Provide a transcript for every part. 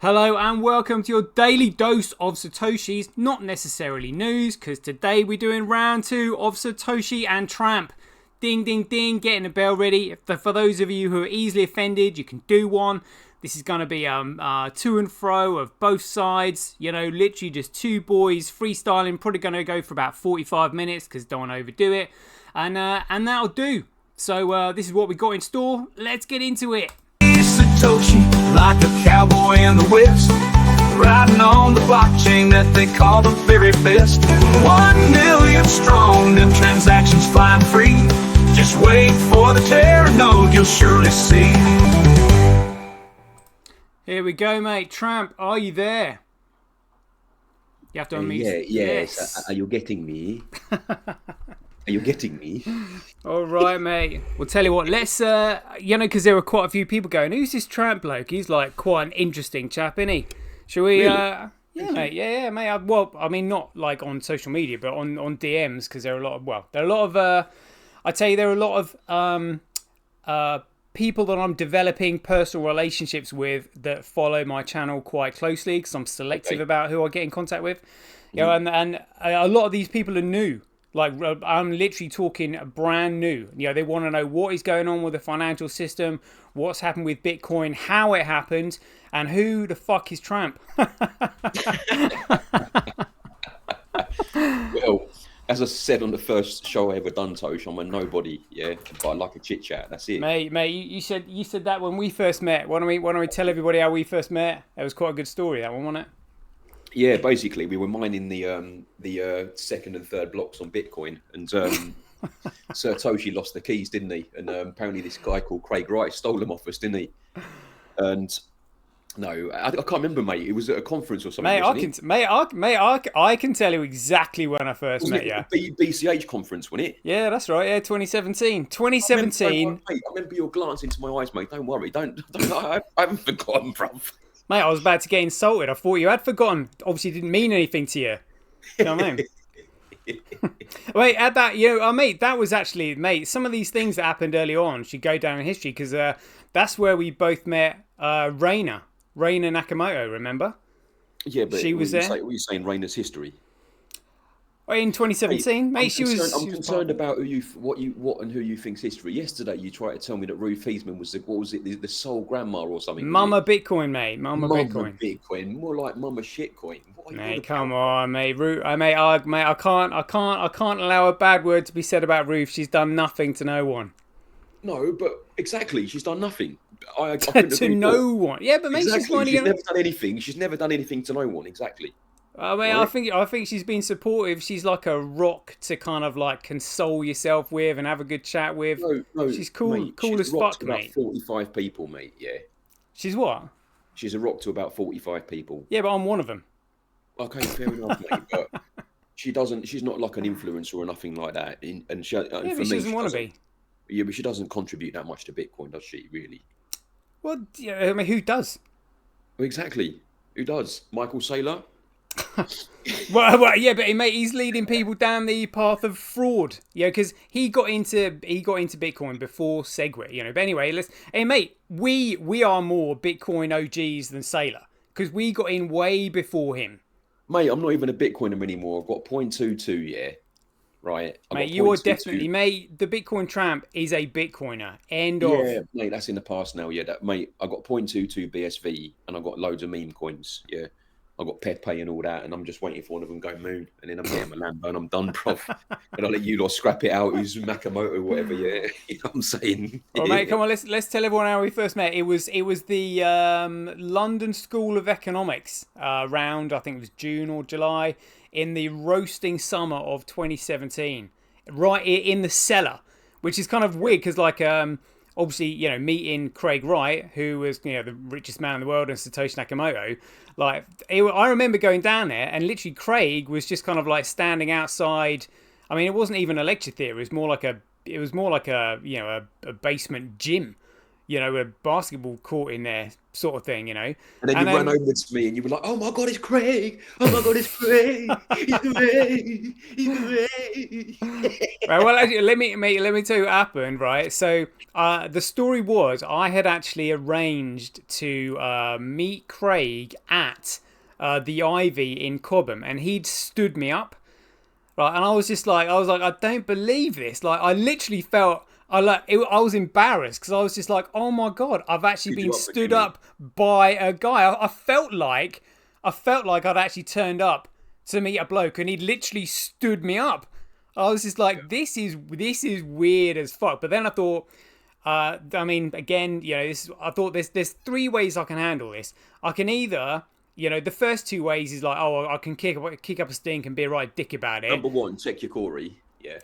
Hello and welcome to your daily dose of Satoshis, not necessarily news, because today we're doing round 2 of Satoshi and Tramp. Ding, ding, ding, getting the bell ready. For those of you who are easily offended, you can do one. This is going to be to and fro of both sides, you know, literally just two boys freestyling, probably going to go for about 45 minutes because don't want to overdo it. And that'll do. So this is what we got in store. Let's get into it. Satoshi, like a cowboy in the West, riding on the blockchain that they call the very best. 1 million strong, them transactions flying free. Just wait for the terror node, you'll surely see. Here we go, mate. Tramp, are you there? You have to unmute. Yes. Are you getting me? Are you getting me? All right, mate. Well, tell you what, let's, because there were quite a few people going, who's this Tramp bloke? He's like quite an interesting chap, isn't he? Shall we, Really? mate. Yeah, mate. I mean, not like on social media, but on DMs, because there are a lot of, I'd say there are a lot of people that I'm developing personal relationships with that follow my channel quite closely, because I'm selective about who I get in contact with. You know, and a lot of these people are new. Like, I'm literally talking brand new. You know, they want to know what is going on with the financial system, what's happened with Bitcoin, how it happened, and who the fuck is Tramp? Well, as I said on the first show I ever done, Tosh, I'm a nobody, yeah, but I like a chit chat. That's it. Mate, you said that when we first met. Why don't we tell everybody how we first met? It was quite a good story, that one, wasn't it? Yeah, basically, we were mining the second and third blocks on Bitcoin, and SirToshi lost the keys, didn't he? And apparently, this guy called Craig Wright stole them off us, didn't he? And no, I can't remember, mate. It was at a conference or something. I can tell you exactly when I first met you. BCH conference, wasn't it? Yeah, that's right. Yeah, 2017. I remember your glance into my eyes, mate. Don't worry. I haven't forgotten, bruv. Mate, I was about to get insulted. I thought you had forgotten. Obviously, it didn't mean anything to you. You know what I mean? Wait, at that, mate, that was actually, mate, some of these things that happened early on should go down in history, because that's where we both met Raina Nakamoto, remember? Yeah, but she was there. What are you saying, Raina's history? In 2017, mate, I'm concerned about what and who you think's history. Yesterday, you tried to tell me that Ruth Heisman was the sole grandma or something. Mama Bitcoin, mate. Mama Bitcoin, more like Mama Shitcoin. Mate, come on, mate. I can't allow a bad word to be said about Ruth. She's done nothing to no one. No, but exactly, she's done nothing. To no one. Yeah, but mate, exactly. She's never done anything. She's never done anything to no one. Exactly. I mean, right? I think she's been supportive. She's like a rock to kind of like console yourself with and have a good chat with. No, she's cool, mate, cool as fuck, mate. 45 people, mate. Yeah. She's what? She's a rock to about 45 people. Yeah, but I'm one of them. Okay, fair enough, mate. But she's not like an influencer or nothing like that. And she doesn't want to be. Yeah, but she doesn't contribute that much to Bitcoin, does she? Really? Well, yeah, I mean, who does? Well, exactly. Who does? Michael Saylor? well, yeah, but mate, he's leading people down the path of fraud. Yeah, because he got into Bitcoin before Segwit. But anyway, mate, we are more Bitcoin OGs than Saylor, because we got in way before him. Mate, I'm not even a Bitcoiner anymore. I've got 0.22, yeah. Right. Mate, you are definitely, mate, the Bitcoin Tramp is a Bitcoiner. End of. Yeah, mate, that's in the past now, yeah. Mate, I got 0.22 BSV and I got loads of meme coins, yeah. I got Pepe and all that, and I'm just waiting for one of them to go moon, and then I'm getting my Lambo and I'm done, prof. And I'll let you lot scrap it out, who's Nakamoto, whatever, yeah. You know what I'm saying? Well, mate, come on, let's tell everyone how we first met. It was the London School of Economics round, I think it was June or July, in the roasting summer of 2017, right in the cellar, which is kind of weird because, like, obviously, meeting Craig Wright, who was, the richest man in the world, and Satoshi Nakamoto. Like, I remember going down there, and literally Craig was just kind of like standing outside. I mean, it wasn't even a lecture theatre. It was more like a basement gym. a basketball court in there, sort of thing, And then And you ran over to me and you were like, "Oh my God, it's Craig! Oh my God, it's Craig! He's Craig! He's Craig!" right, well, actually, let me tell you what happened. Right, so the story was I had actually arranged to meet Craig at the Ivy in Cobham, and he'd stood me up. Right, and I was like, I don't believe this. Like, I literally felt. I was embarrassed because I was just like, oh my God, I've actually Stood been you up for stood Jimmy. up by a guy. I felt like I'd actually turned up to meet a bloke and he literally stood me up. I was just like, this is weird as fuck. But then I thought, I mean, again, I thought there's three ways I can handle this. I can either, the first two ways is like, oh, I can kick up a stink and be a right dick about it. Number one, check your Corey. Yeah.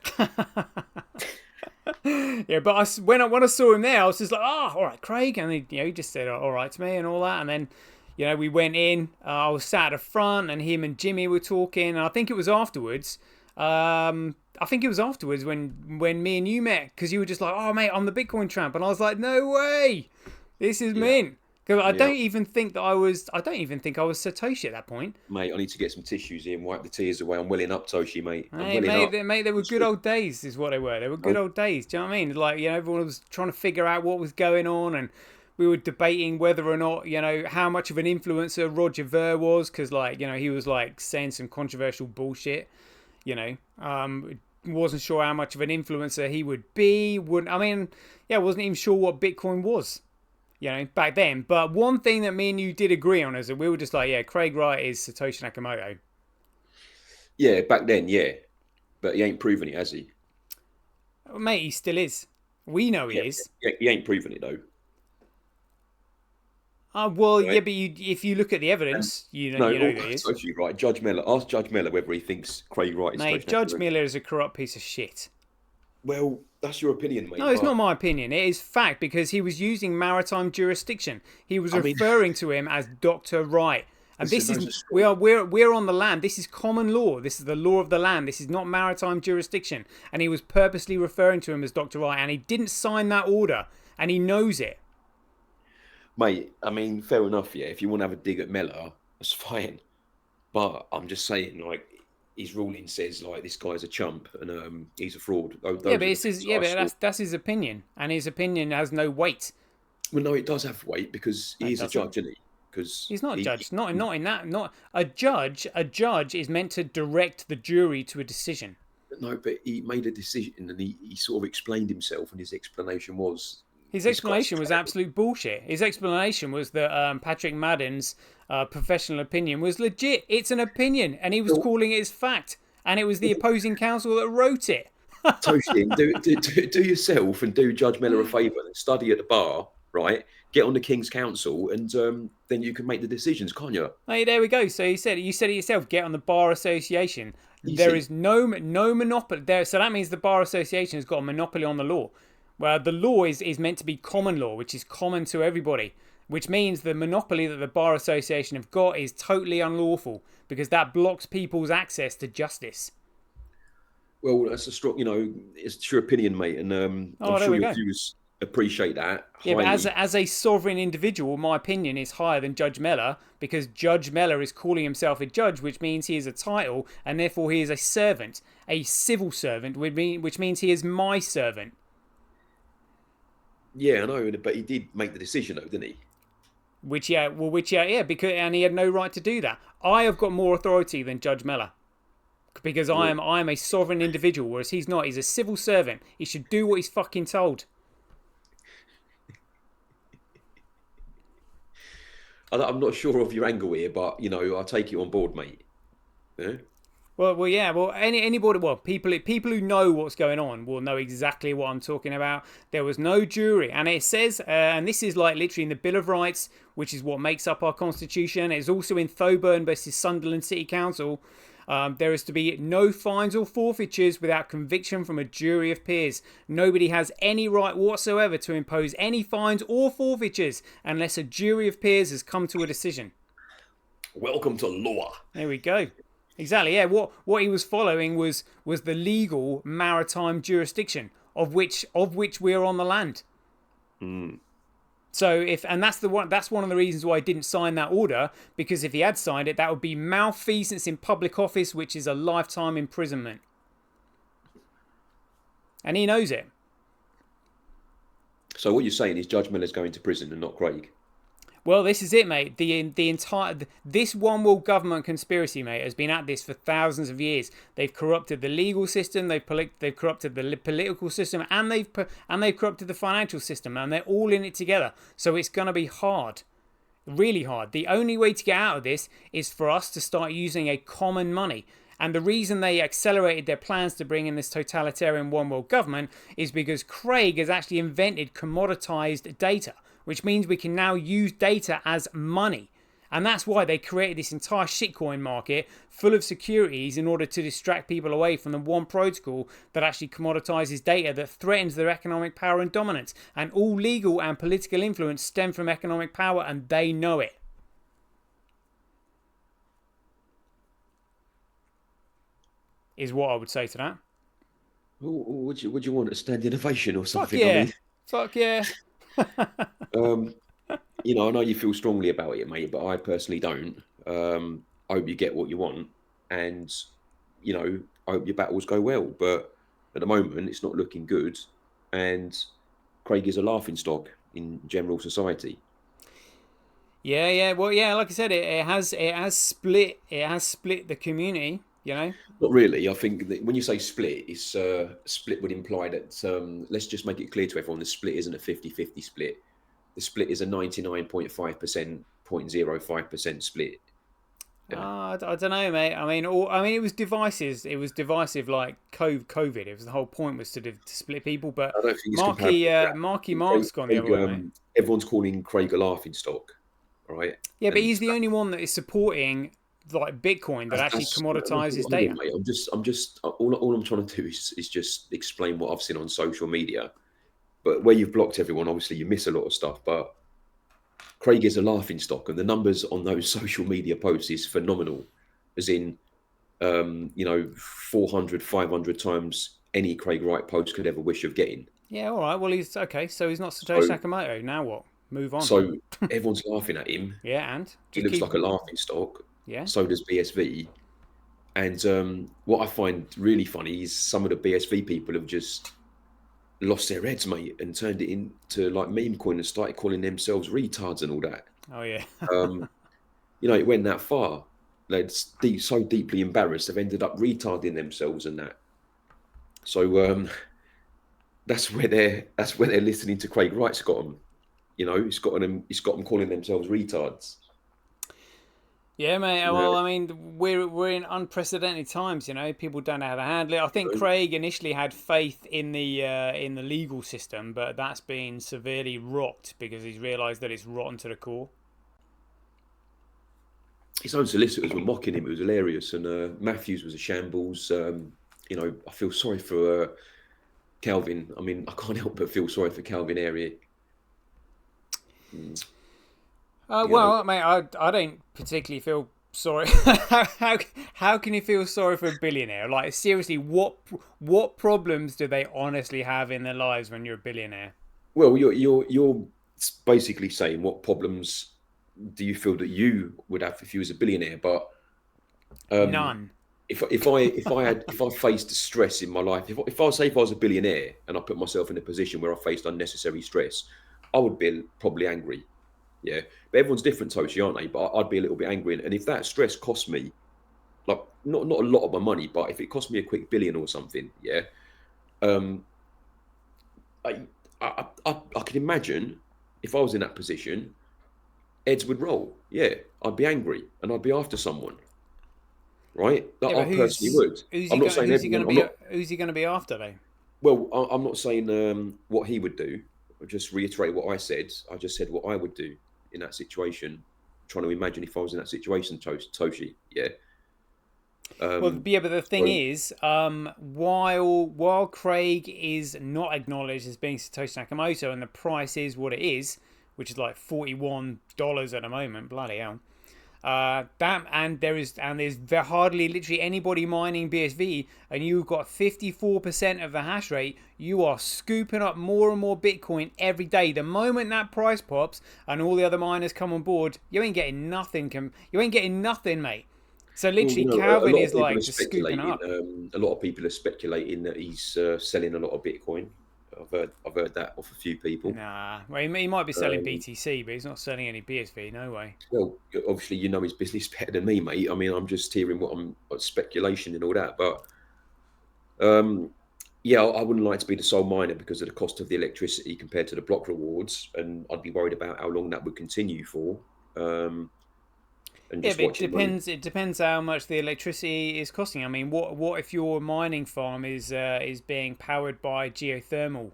Yeah, but when I saw him there, I was just like, oh, all right, Craig, and he just said all right to me and all that, and then we went in. I was sat at the front, and him and Jimmy were talking, and I think it was afterwards. When me and you met, because you were just like, oh mate, I'm the Bitcoin Tramp, and I was like, no way, this is mint. Because I don't even think I was Satoshi at that point. Mate, I need to get some tissues in, wipe the tears away. I'm welling up, Toshi, mate. Mate, they were good old days, is what they were. They were good old days. Do you know what I mean? Like, everyone was trying to figure out what was going on, and we were debating whether or not, how much of an influencer Roger Ver was, because, he was, saying some controversial bullshit, wasn't sure how much of an influencer he would be. Wasn't even sure what Bitcoin was. Back then. But one thing that me and you did agree on is that we were just like, yeah, Craig Wright is Satoshi Nakamoto. Yeah, back then, yeah. But he ain't proven it, has he? Well, mate, he still is. We know he is. Yeah, he ain't proven it, though. Well, right? Yeah, but if you look at the evidence, you know that he is. Totally right. Judge Miller. Ask Judge Miller whether he thinks Craig Wright is Mate, Judge Miller is a corrupt piece of shit. Well, that's your opinion, mate. No, it's not my opinion. It is fact, because he was using maritime jurisdiction. He was referring to him as Dr. Wright. And we're on the land. This is common law. This is the law of the land. This is not maritime jurisdiction. And he was purposely referring to him as Dr. Wright, and he didn't sign that order, and he knows it. Mate, I mean, fair enough, yeah. If you want to have a dig at Miller, that's fine. But I'm just saying, his ruling says this guy's a chump and he's a fraud. But that's his opinion, and his opinion has no weight. Well, no, it does have weight because he's a judge, isn't he? Because he's not a judge. Not in that. Not a judge. A judge is meant to direct the jury to a decision. No, but he made a decision and he sort of explained himself, and his explanation was. His explanation was absolute bullshit. His explanation was that Patrick Madden's professional opinion was legit. It's an opinion, and he was calling it as fact. And it was the opposing counsel that wrote it. Toshi, do yourself and do Judge Miller a favour and study at the bar, right? Get on the King's Council, and then you can make the decisions, can't you? Hey, there we go. So you said it yourself. Get on the Bar Association. Easy. There is no monopoly there. So that means the Bar Association has got a monopoly on the law. Well, the law is meant to be common law, which is common to everybody, which means the monopoly that the Bar Association have got is totally unlawful because that blocks people's access to justice. Well, that's a strong, it's your opinion, mate, and I'm sure your viewers appreciate that. Yeah, but as a sovereign individual, my opinion is higher than Judge Miller because Judge Miller is calling himself a judge, which means he is a title, and therefore he is a servant, a civil servant, which means he is my servant. Yeah, I know, but he did make the decision, though, didn't he? And he had no right to do that. I have got more authority than Judge Miller because I am a sovereign individual, whereas he's not. He's a civil servant. He should do what he's fucking told. I'm not sure of your angle here, but I take it on board, mate. Yeah. Well, yeah. Well, anybody, people who know what's going on will know exactly what I'm talking about. There was no jury, and it says, and this is literally in the Bill of Rights, which is what makes up our constitution. It's also in Thoburn versus Sunderland City Council. There is to be no fines or forfeitures without conviction from a jury of peers. Nobody has any right whatsoever to impose any fines or forfeitures unless a jury of peers has come to a decision. Welcome to law. There we go. Exactly, yeah. What he was following was the legal maritime jurisdiction of which we're on the land. Mm. So that's one of the reasons why I didn't sign that order, because if he had signed it, that would be malfeasance in public office, which is a lifetime imprisonment. And he knows it. So what you're saying is Judge Miller's going to prison and not Craig? Well, this is it, mate. This one world government conspiracy, mate, has been at this for thousands of years. They've corrupted the legal system, they've corrupted the political system, and they've corrupted the financial system, and they're all in it together. So it's going to be hard, really hard. The only way to get out of this is for us to start using a common money. And the reason they accelerated their plans to bring in this totalitarian one world government is because Craig has actually invented commoditized data, which means we can now use data as money. And that's why they created this entire shitcoin market full of securities in order to distract people away from the one protocol that actually commoditizes data that threatens their economic power and dominance. And all legal and political influence stem from economic power, and they know it. Is what I would say to that. Would you want a standing ovation or something? Fuck yeah. Fuck yeah. You know, I know you feel strongly about it, mate, but I personally don't. I hope you get what you want, and you know, I hope your battles go well. But at the moment, it's not looking good, and Craig is a laughingstock in general society. Yeah. Well, yeah. Like I said, it has split the community. You know. Not really. I think that when you say split, it's split would imply that let's just make it clear to everyone: the split isn't a 50-50 split. The split is a 99.5%, 0.05% split. I don't know, mate. I mean, it was devices. It was divisive, like COVID. It was the whole point was to split people. But I don't think it's Marky Mark's gone the other way, mate. Everyone's calling Craig a laughingstock, right? Yeah, but he's the only one that is supporting like Bitcoin that actually commoditizes data. Mate. I'm just all I'm trying to do is just explain what I've seen on social media. But where you've blocked everyone, obviously you miss a lot of stuff. But Craig is a laughingstock, and the numbers on those social media posts is phenomenal. As in, 400, 500 times any Craig Wright post could ever wish of getting. Yeah, all right. Well, he's okay. So he's not Satoshi Nakamoto. Now what? Move on. So everyone's laughing at him. Yeah, and he looks like a laughingstock. Yeah. So does BSV. And what I find really funny is some of the BSV people have just lost their heads, mate, and turned it into like meme coin and started calling themselves retards and all that. Oh yeah. It went that far. They're so deeply embarrassed they've ended up retarding themselves and that. So that's where they're listening to Craig Wright's got them. You know, it's got them calling themselves retards. Yeah, mate. Well, I mean, we're in unprecedented times. You know, people don't know how to handle it. I think Craig initially had faith in the legal system, but that's been severely rocked because he's realised that it's rotten to the core. His own solicitors were mocking him. It was hilarious, and Matthews was a shambles. I feel sorry for Calvin. I mean, I can't help but feel sorry for Calvin Airy. Mate, I don't particularly feel sorry. How can you feel sorry for a billionaire? Like, seriously, what problems do they honestly have in their lives when you're a billionaire? Well, you're basically saying what problems do you feel that you would have if you was a billionaire? But none. If I faced stress in my life, if I was a billionaire and I put myself in a position where I faced unnecessary stress, I would be probably angry. Yeah, but everyone's different, Toshi, aren't they? But I'd be a little bit angry, and if that stress cost me, like not a lot of my money, but if it cost me a quick billion or something, yeah, I could imagine if I was in that position, heads would roll. Yeah, I'd be angry and I'd be after someone, right? I personally would. Who's he going to be after, though? Well, I'm not saying what he would do. I'll just reiterate what I said. I just said what I would do in that situation. I'm trying to imagine if I was in that situation, Toshi. Yeah. But the thing is, while Craig is not acknowledged as being Satoshi Nakamoto, and the price is what it is, which is like $41 at the moment, bloody hell. There's hardly literally anybody mining BSV, and you've got 54% of the hash rate. You are scooping up more and more Bitcoin every day. The moment that price pops and all the other miners come on board, you ain't getting nothing. You ain't getting nothing, mate. So Well, literally, a Calvin lot of is people are like just scooping speculating. up. A lot of people are speculating that he's selling a lot of Bitcoin. I've heard that off a few people. Nah, well, he might be selling Um, BTC, but he's not selling any BSV. No way. well, obviously, you know his business better than me, mate. I mean, I'm just hearing what speculation and all that. But yeah, I wouldn't like to be the sole miner because of the cost of the electricity compared to the block rewards, and I'd be worried about how long that would continue for. Um, and Yeah, just but it watching money. depends. It depends how much the electricity is costing. I mean, what if your mining farm is being powered by geothermal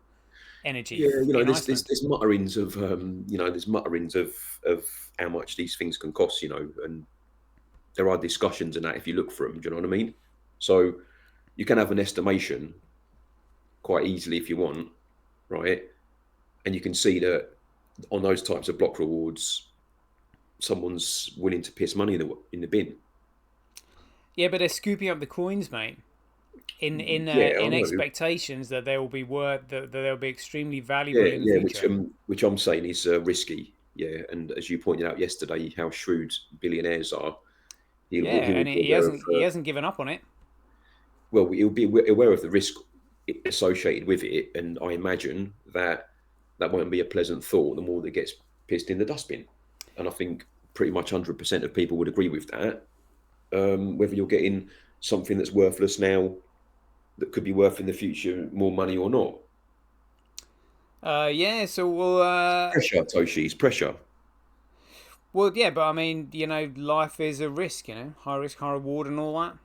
energy Yeah, in there's Iceland? there's mutterings of there's mutterings of how much these things can cost, and there are discussions in that if you look for them. Do you know what I mean? So you can have an estimation quite easily if you want, right? And you can see that on those types of block rewards, someone's willing to piss money in the bin. Yeah, but they're scooping up the coins, mate. Yeah, I In know. expectations that they will be worth that they'll be extremely Yeah, valuable in the yeah, which future. which I'm saying is risky. Yeah, and as you pointed out yesterday, how shrewd billionaires are. He'll Yeah, he'll and be aware of he hasn't given up on it. well, he'll be aware of the risk associated with it, and I imagine that that won't be a pleasant thought. The more that gets pissed in the dustbin, and I think pretty much 100% of people would agree with that. Whether you're getting something that's worthless now that could be worth in the future more money or not. Yeah, so we'll Pressure, Toshi's pressure. yeah, but I mean, life is a risk, high risk, high reward, and all that.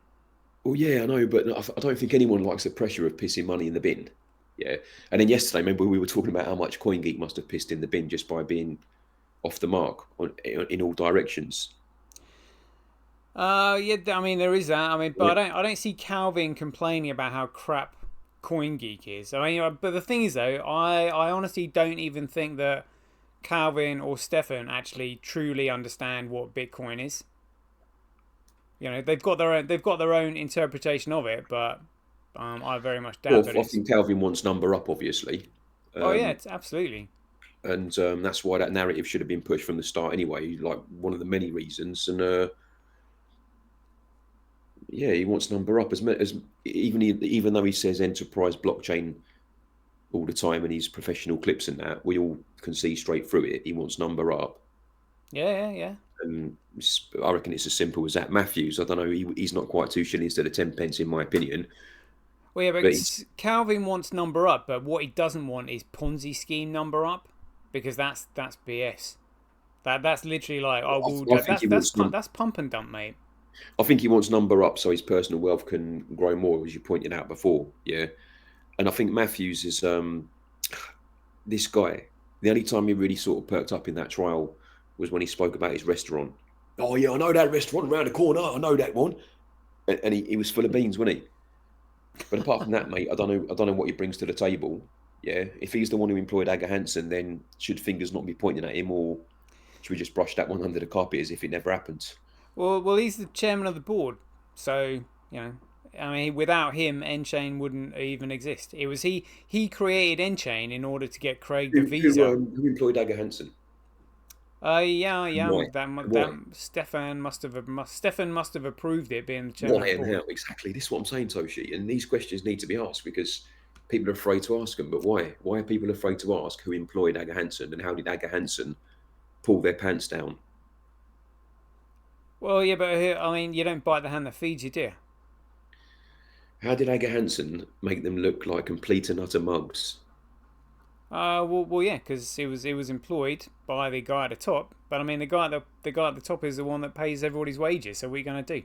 Well, yeah, I know, but I don't think anyone likes the pressure of pissing money in the bin. Yeah, and then yesterday, remember we were talking about how much CoinGeek must have pissed in the bin just by being off the mark in all directions. Yeah, I mean there is that. I mean, but Right? I don't see Calvin complaining about how crap CoinGeek is. I mean, but the thing is though, I honestly don't even think that Calvin or Stefan actually truly understand what Bitcoin is. They've got their own interpretation of it, but I very much doubt Well, that I it's. think Calvin wants number up, obviously, Oh yeah, um, it's absolutely. and that's why that narrative should have been pushed from the start anyway. Like one of the many reasons, and yeah, he wants number up as even though he says enterprise blockchain all the time in his professional clips and that, we all can see straight through it. He wants number up. Yeah, yeah, yeah. And I reckon it's as simple as that. Matthews, I don't know, he's not quite 2 shillings to the 10 pence, in my opinion. Well, yeah, But he's, but Calvin wants number up, but what he doesn't want is Ponzi scheme number up, because that's BS. That's literally like, oh well, I think he wants that's pump and dump, mate. I think he wants number up so his personal wealth can grow more, as you pointed out before. Yeah, and I think Matthews is this guy. The only time he really sort of perked up in that trial was when he spoke about his restaurant. Oh yeah, I know that restaurant around the corner. I know that one, and he was full of beans, wasn't he? But apart from that, mate, I don't know what he brings to the table. Yeah, if he's the one who employed Aga Hansen, then should fingers not be pointing at him, or should we just brush that one under the carpet as if it never happened? Well, he's the chairman of the board, so I mean, without him, Enchain wouldn't even exist. It was he created Enchain in order to get Craig the visa. Who employed Aga Hansen? Yeah, And yeah. why? And That why? Stefan must have approved it being the chairman Why of the and board. how? Exactly. This is what I'm saying, Toshi. And these questions need to be asked because people are afraid to ask them. But why? Why are people afraid to ask who employed Aga Hansen and how did Aga Hansen pull their pants down? Well, yeah, but I mean, you don't bite the hand that feeds you, do you? How did Aga Hansen make them look like complete and utter mugs? Yeah, because he was employed by the guy at the top. But I mean, the guy at the top is the one that pays everybody's wages. So what are you gonna do?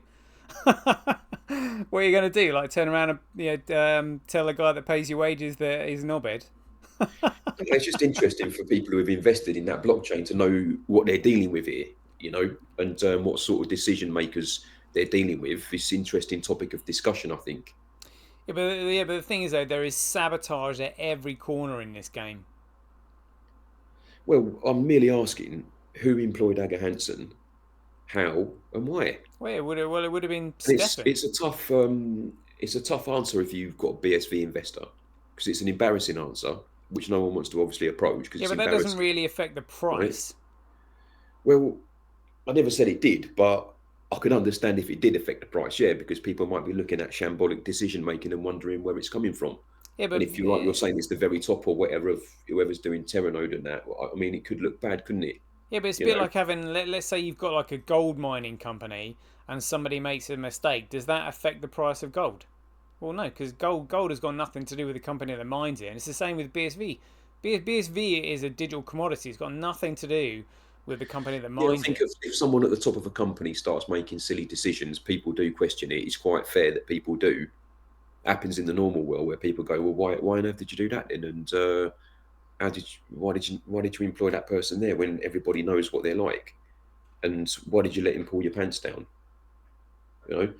What are you gonna do? Like turn around and tell the guy that pays your wages that he's a knobhead? It's just interesting for people who have invested in that blockchain to know what they're dealing with here, and what sort of decision makers they're dealing with. It's an interesting topic of discussion, I think. But the thing is though, there is sabotage at every corner in this game. Well, I'm merely asking who employed Aga Hansen how, and why. Well, it would have been And Stefan. it's a tough answer if you've got a BSV investor, because it's an embarrassing answer which no one wants to obviously approach because Yeah, it's but that doesn't embarrassing, really affect the right? price. Well, I never said it did, but I could understand if it did affect the price, yeah, because people might be looking at shambolic decision making and wondering where it's coming from. Yeah, And but if you're saying it's the very top or whatever of whoever's doing Terranode and that, I mean, it could look bad, couldn't it? yeah, but it's a You bit know, like having, let's say you've got like a gold mining company and somebody makes a mistake. Does that affect the price of gold? Well, no, because gold has got nothing to do with the company that mines it. And it's the same with BSV. BSV is a digital commodity. It's got nothing to do with the company that yeah, I mines think it. if someone at the top of a company starts making silly decisions, people do question it. It's quite fair that people do. Happens in the normal world where people go, well, why on earth did you do that then? And why did you employ that person there when everybody knows what they're like? And why did you let him pull your pants down? You know,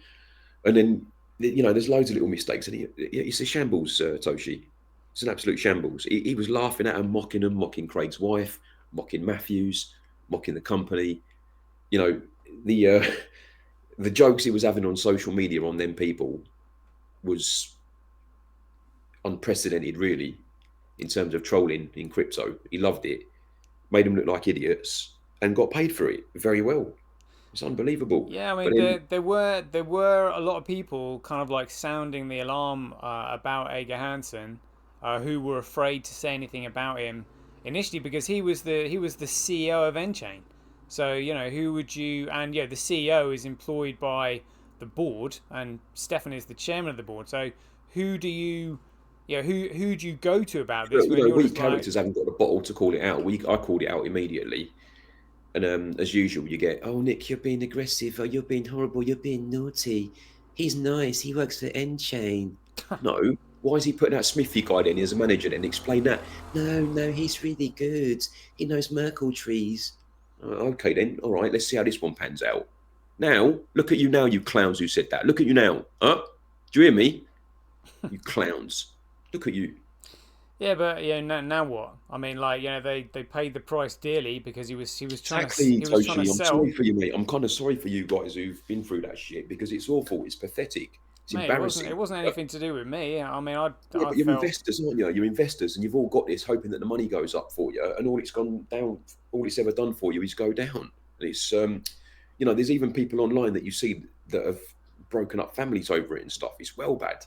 and then there's loads of little mistakes, and it's a shambles, Toshi. It's an absolute shambles. He was laughing at him, mocking Craig's wife, mocking Matthews, mocking the company. You know, the the jokes he was having on social media on them people was unprecedented, really, in terms of trolling in crypto. He loved it, made them look like idiots, and got paid for it very well. It's unbelievable. Yeah, I But mean then, there were a lot of people kind of like sounding the alarm about Ager Hansen, who were afraid to say anything about him initially because he was the CEO of Enchain. So who would you? And yeah, the CEO is employed by the board, and Stefan is the chairman of the board. So who do you? Yeah, who do you go to about this when you're weak just like, characters haven't got the bottle to call it out. I called it out immediately. And as usual, you get, oh, Nick, you're being aggressive. Oh, you're being horrible. You're being naughty. He's nice. He works for Enchain. No. Why is he putting that Smithy guy in as a manager then? Explain that. No, he's really good. He knows Merkle trees. Okay, then. All right, let's see how this one pans out. Now, look at you now, you clowns who said that. Look at you now. Huh? Do you hear me? You clowns. Look at you. yeah, but now what? I mean, like they paid the price dearly because he was trying to Exactly, he was trying to Toshi. I'm sorry sell. for you, mate. I'm kind of sorry for you guys who've been through that shit because it's awful. It's pathetic. It's Mate, it embarrassing. wasn't anything to do with me. I mean, I Yeah, I but you're felt investors, aren't you? You're investors, and you've all got this hoping that the money goes up for you, and all it's gone down. All it's ever done for you is go down. And it's there's even people online that you see that have broken up families over it and stuff. It's well bad.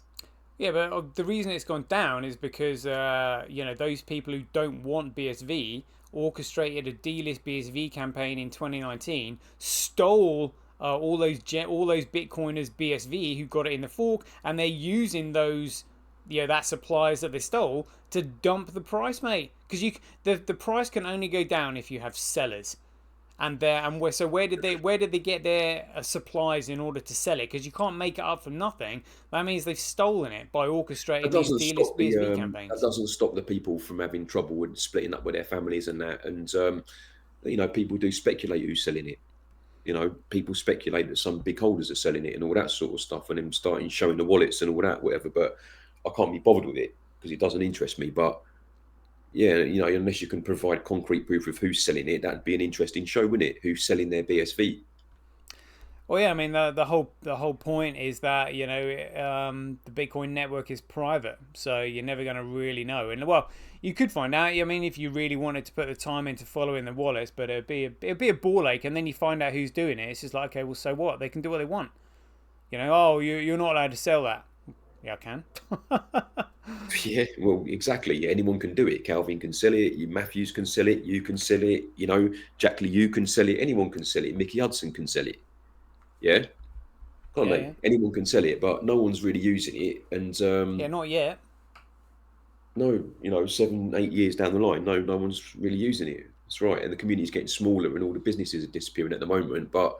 yeah, but the reason it's gone down is because those people who don't want BSV orchestrated a delist BSV campaign in 2019, stole all those Bitcoiners BSV who got it in the fork, and they're using those that supplies that they stole to dump the price, mate. Because the price can only go down if you have sellers. So where did they get their supplies in order to sell it? Because you can't make it up from nothing. That means they've stolen it by orchestrating these delist BSV That campaigns. doesn't stop the people from having trouble with splitting up with their families and that. And people do speculate who's selling it. People speculate that some big holders are selling it and all that sort of stuff, and then starting showing the wallets and all that, whatever. But I can't be bothered with it because it doesn't interest me. But yeah, unless you can provide concrete proof of who's selling it, that'd be an interesting show, wouldn't it? Who's selling their BSV? Well, yeah, I mean the whole point is that the Bitcoin network is private, so you're never going to really know. And well, you could find out. I mean, if you really wanted to put the time into following the wallets, but it'd be a ball ache, and then you find out who's doing it. It's just like, okay, well, so what? They can do what they want. Oh, you're not allowed to sell that. Yeah, I can. Yeah, well, exactly. Yeah, anyone can do it. Calvin can sell it. Matthews can sell it. You can sell it. Jack Lee, you can sell it. Anyone can sell it. Mickey Hudson can sell it. Yeah, can't Yeah, they? yeah, Anyone can sell it, but no one's really using it. And yeah. Not yet. no, 7, 8 years down the line, no one's really using it. That's right. And the community's getting smaller, and all the businesses are disappearing at the moment. But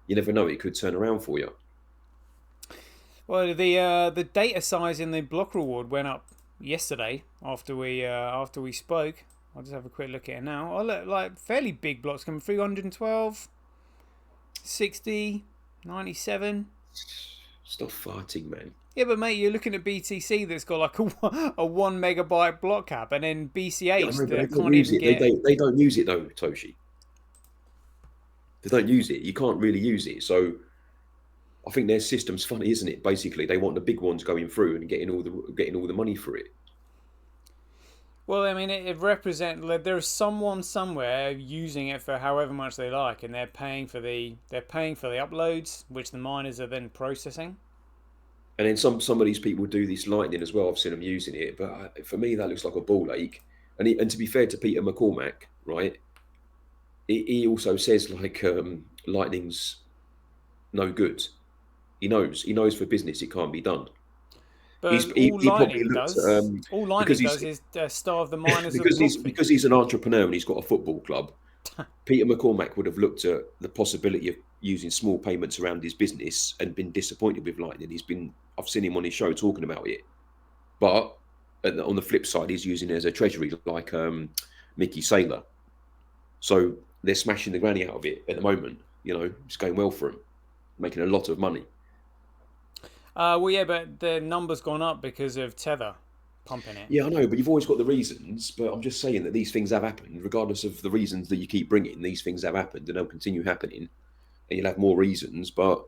you never know; it could turn around for you. Well, the data size in the block reward went up yesterday after we spoke. I'll just have a quick look at it now. Oh, look, like fairly big blocks coming 312, 60, 97. Stop farting, man. Yeah, but mate, you're looking at BTC that's got like a 1 megabyte block cap, and then Yeah, I BCH know, but they that don't can't use even it. get. They don't use it though, Toshi. They don't use it. You can't really use it. So I think their system's funny, isn't it? Basically, they want the big ones going through and getting all the money for it. Well, I mean, it represents like, there's someone somewhere using it for however much they like, and they're paying for the uploads, which the miners are then processing. And then some of these people do this lightning as well. I've seen them using it, but for me that looks like a ball ache. And to be fair to Peter McCormack, right? He also says like lightning's no good. He knows for business it can't be done. But He probably looked at, all because Lightning he's does is starve the miners of profit. because he's an entrepreneur and he's got a football club. Peter McCormack would have looked at the possibility of using small payments around his business and been disappointed with Lightning. I've seen him on his show talking about it, but on the flip side, he's using it as a treasury like Mickey Saylor. So they're smashing the granny out of it at the moment. You know, it's going well for him, making a lot of money. Well, yeah, but the number's gone up because of Tether pumping it. Yeah, I know, but you've always got the reasons. But I'm just saying that these things have happened, regardless of the reasons that you keep bringing. These things have happened, and they'll continue happening. And you'll have more reasons, but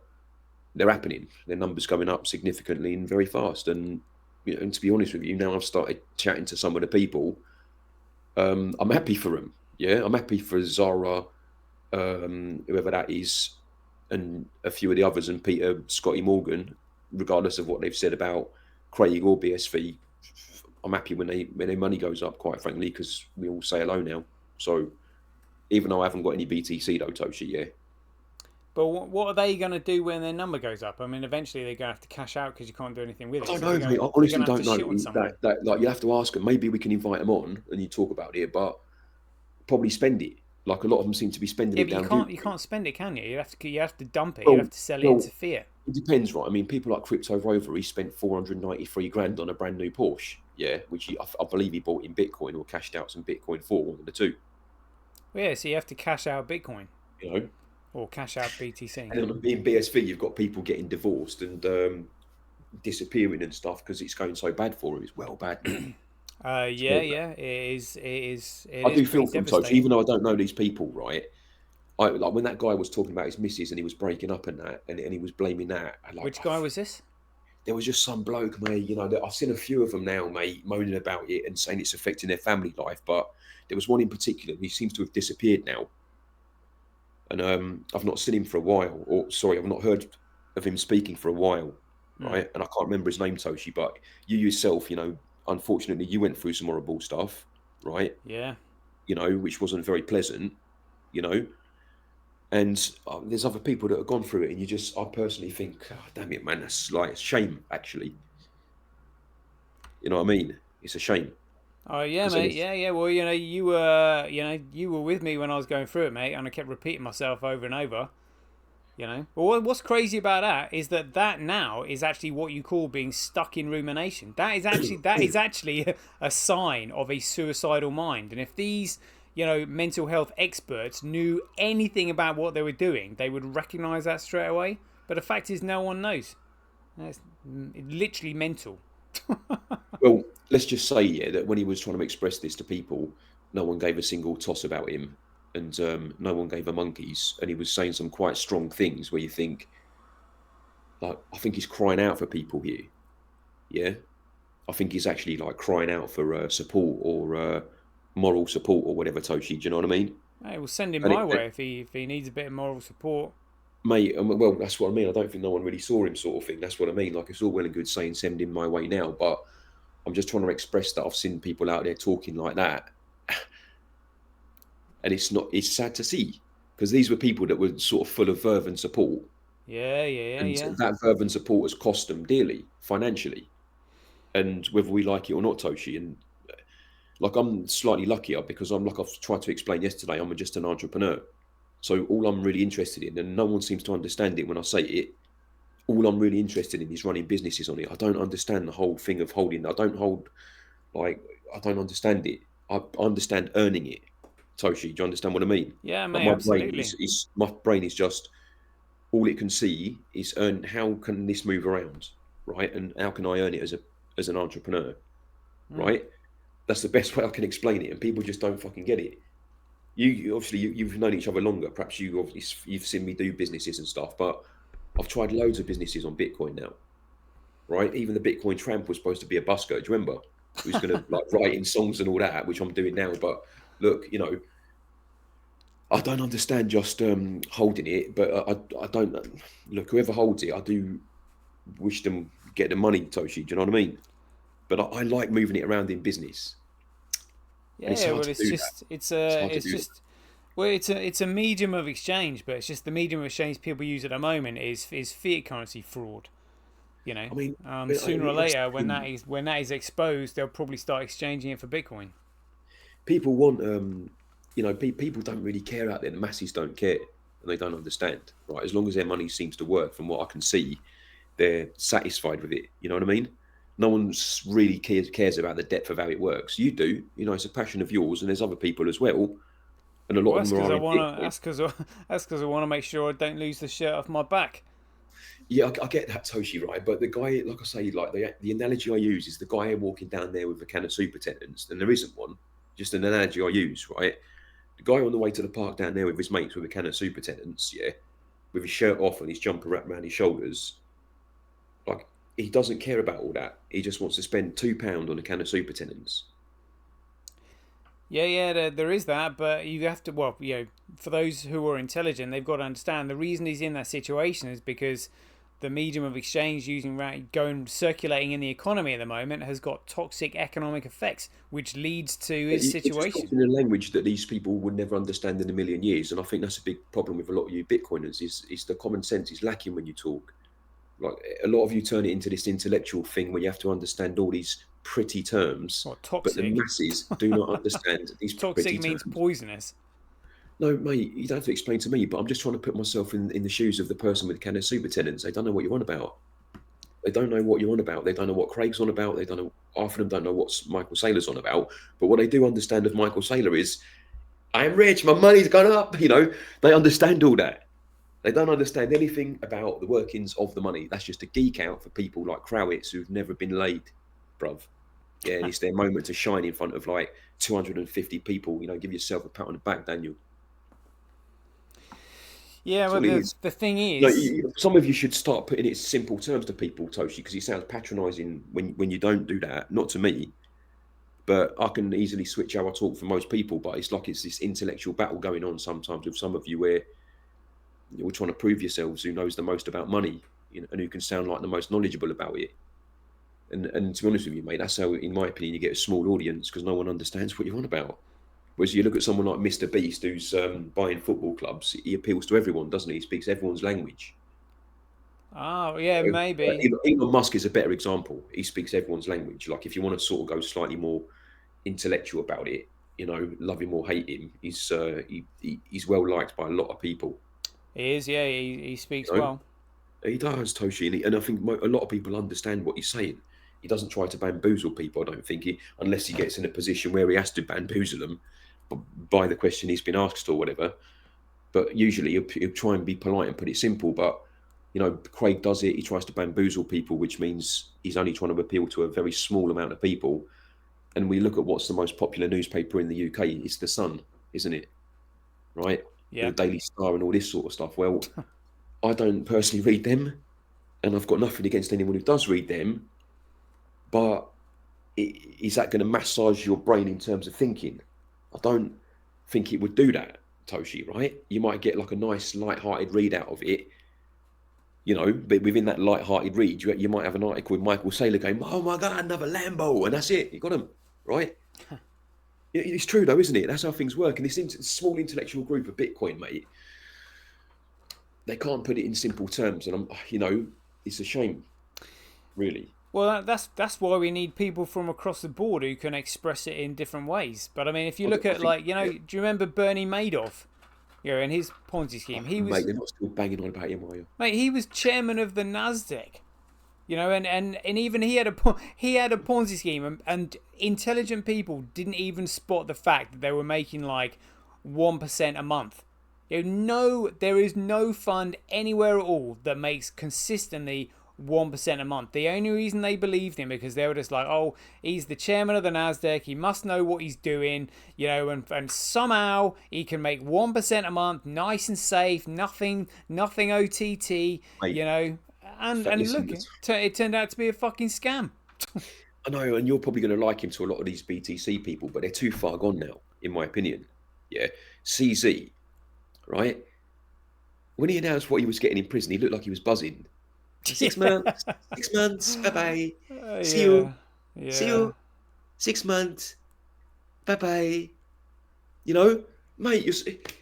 they're happening. Their numbers going up significantly and very fast. And you know, and to be honest with you, now I've started chatting to some of the people. I'm happy for them. Yeah, I'm happy for Zara, whoever that is, and a few of the others, and Peter, Scotty Morgan, regardless of what they've said about Craig or BSV. I'm happy when their money goes up, quite frankly, because we all say hello now. So even though I haven't got any BTC though, Toshi, yeah. But what are they going to do when their number goes up? I mean, eventually they're going to have to cash out because you can't do anything with it. I don't know, mate. I honestly don't know. Like you have to ask them. Maybe we can invite them on and you talk about it, but probably spend it. Like a lot of them seem to be spending it down. You can't spend it, can you? You have to dump it. Well, you have to sell it into fiat. It depends, right? I mean, people like Crypto Rover, he spent 493 grand on a brand new Porsche, yeah, which I believe he bought in Bitcoin or cashed out some Bitcoin for, one of the two. Well, yeah, so you have to cash out Bitcoin. You know? Or cash out BTC. And in BSV, you've got people getting divorced and disappearing and stuff because it's going so bad for them. It's well bad. Yeah, it is. I do feel for them, Tosh, even though I don't know these people, right? Like when that guy was talking about his missus and he was breaking up and that, and he was blaming that. Which guy was this? There was just some bloke, mate. You know, I've seen a few of them now, mate, moaning about it and saying it's affecting their family life. But there was one in particular. He seems to have disappeared now, and I've not seen him for a while. Or sorry, I've not heard of him speaking for a while, right? And I can't remember his name, Toshi. But you yourself, you know, unfortunately, you went through some horrible stuff, right? Yeah. You know, which wasn't very pleasant. You know. And there's other people that have gone through it, and I personally think, oh, damn it, man, that's like a shame, actually. You know what I mean? It's a shame. Oh yeah, mate. Yeah. Well, you were with me when I was going through it, mate, and I kept repeating myself over and over. You know. Well, what's crazy about that is that now is actually what you call being stuck in rumination. That is actually a sign of a suicidal mind, and if these mental health experts knew anything about what they were doing, they would recognize that straight away. But the fact is, no one knows. It's literally mental. Well, let's just say, yeah, that when he was trying to express this to people, no one gave a single toss about him, and no one gave a monkeys. And he was saying some quite strong things where you think, like, I think he's crying out for people here. Yeah, I think he's actually like crying out for support or moral support or whatever, Toshi. Do you know what I mean? Hey, we'll send him my way if he needs a bit of moral support. Mate, well, that's what I mean. I don't think no one really saw him, sort of thing. That's what I mean. Like, it's all well and good saying send him my way now, but I'm just trying to express that I've seen people out there talking like that. And it's sad to see, because these were people that were sort of full of verve and support. Yeah. And that verve and support has cost them dearly, financially. And whether we like it or not, Toshi, and like I'm slightly luckier because like I've tried to explain yesterday, I'm just an entrepreneur. So all I'm really interested in, and no one seems to understand it when I say it, all I'm really interested in is running businesses on it. I don't understand the whole thing of holding. I don't understand it. I understand earning it. Toshi, do you understand what I mean? Yeah, mate, absolutely. My brain is just, all it can see is how can this move around, right? And how can I earn it as an entrepreneur, right? That's the best way I can explain it, and people just don't fucking get it. Obviously you've known each other longer. Perhaps you've seen me do businesses and stuff, but I've tried loads of businesses on Bitcoin now, right? Even the Bitcoin Tramp was supposed to be a busker. Do you remember? He was going to like write in songs and all that, which I'm doing now. But look, I don't understand just holding it, but I don't look. Whoever holds it, I do wish them get the money, Toshi. Do you know what I mean? But I like moving it around in business, and it's Yeah, hard well, to it's do that. just It's hard to it's do that. just well, it's a medium of exchange, but it's just the medium of exchange people use at the moment is fiat currency fraud. You know, I mean, sooner or that's the later, thing. when that is exposed, they'll probably start exchanging it for Bitcoin. People want, people don't really care out there. The masses don't care, and they don't understand. Right? As long as their money seems to work, from what I can see, they're satisfied with it. You know what I mean? No one really cares about the depth of how it works. You do. It's a passion of yours, and there's other people as well, and a lot Well, of that's them because are I in wanna. Bitcoin. That's because I wanna make sure I don't lose the shirt off my back. Yeah, I get that, Toshi, right? But the guy, like I say, like the analogy I use is the guy walking down there with a can of super tendons, and there isn't one. Just an analogy I use, right? The guy on the way to the park down there with his mates with a can of super tendons, yeah, with his shirt off and his jumper wrapped around his shoulders, like he doesn't care about all that. He just wants to spend £2 on a can of super tendons. Yeah, yeah, there is that, but you have to. Well, for those who are intelligent, they've got to understand the reason he's in that situation is because the medium of exchange going circulating in the economy at the moment has got toxic economic effects, which leads to his You're just situation. talking in a language that these people would never understand in a million years, and I think that's a big problem with a lot of you Bitcoiners. Is the common sense is lacking when you talk. Like a lot of you turn it into this intellectual thing where you have to understand all these pretty terms, Or but the toxic. masses do not understand these pretty Toxic means terms. poisonous. No, mate, you don't have to explain to me, but I'm just trying to put myself in the shoes of the person with can of super tenants. They don't know what you're on about. They don't know what you're on about. They don't know what Craig's on about. They don't know. Half of them don't know what Michael Saylor's on about. But what they do understand of Michael Saylor is, I am rich. My money's gone up. They understand all that. They don't understand anything about the workings of the money. That's just a geek out for people like Crowitz who've never been laid, bruv. Yeah, and it's their moment to shine in front of like 250 people. Give yourself a pat on the back, Daniel. Yeah, That's well, all it is. the thing No, is, some of you should start putting it in simple terms to people, Toshi, because it sounds patronising when you don't do that. Not to me, but I can easily switch how I talk for most people. But it's like it's this intellectual battle going on sometimes with some of you where you're trying to prove yourselves who knows the most about money, and who can sound like the most knowledgeable about it. And to be honest with you, mate, that's how, in my opinion, you get a small audience because no one understands what you're on about. Whereas you look at someone like Mr. Beast, who's buying football clubs, he appeals to everyone, doesn't he? He speaks everyone's language. oh yeah, maybe. Elon Musk is a better example. He speaks everyone's language. Like if you want to sort of go slightly more intellectual about it, love him or hate him, he's well liked by a lot of people. He is, yeah, he speaks You know, well. he does, Toshi, and I think a lot of people understand what he's saying. He doesn't try to bamboozle people. I don't think unless he gets in a position where he has to bamboozle them by the question he's been asked or whatever. But usually he'll try and be polite and put it simple. But Craig does it. He tries to bamboozle people, which means he's only trying to appeal to a very small amount of people. And we look at what's the most popular newspaper in the UK. It's the Sun, isn't it? Right? The Yeah. Daily Star and all this sort of stuff. Well, I don't personally read them, and I've got nothing against anyone who does read them. But is that going to massage your brain in terms of thinking? I don't think it would do that, Toshi, right? You might get like a nice light-hearted read out of it, but within that light-hearted read, you might have an article with Michael Saylor going, oh my God, another Lambo, and that's it. You got him, right? It's true though, isn't it? That's how things work. And this small intellectual group of Bitcoin, mate, they can't put it in simple terms. And it's a shame, really. Well, that's why we need people from across the board who can express it in different ways. But I mean, if you look I at think, do you remember Bernie Madoff? And his Ponzi scheme. He mate, was they're not still banging on about him, are you? mate. He was chairman of the Nasdaq. And even he had a Ponzi scheme, and intelligent people didn't even spot the fact that they were making like 1% a month. No, there is no fund anywhere at all that makes consistently 1% a month. The only reason they believed him because they were just like, oh, he's the chairman of the Nasdaq. He must know what he's doing, and somehow he can make 1% a month, nice and safe, nothing OTT, Mate, and listen, look, it turned out to be a fucking scam. I know, and you're probably going to like him to a lot of these BTC people, but they're too far gone now, in my opinion. Yeah, CZ, right? When he announced what he was getting in prison, he looked like he was buzzing. 6 months, 6 months, bye bye. See you, see Yeah. you. 6 months, bye bye. You know, mate,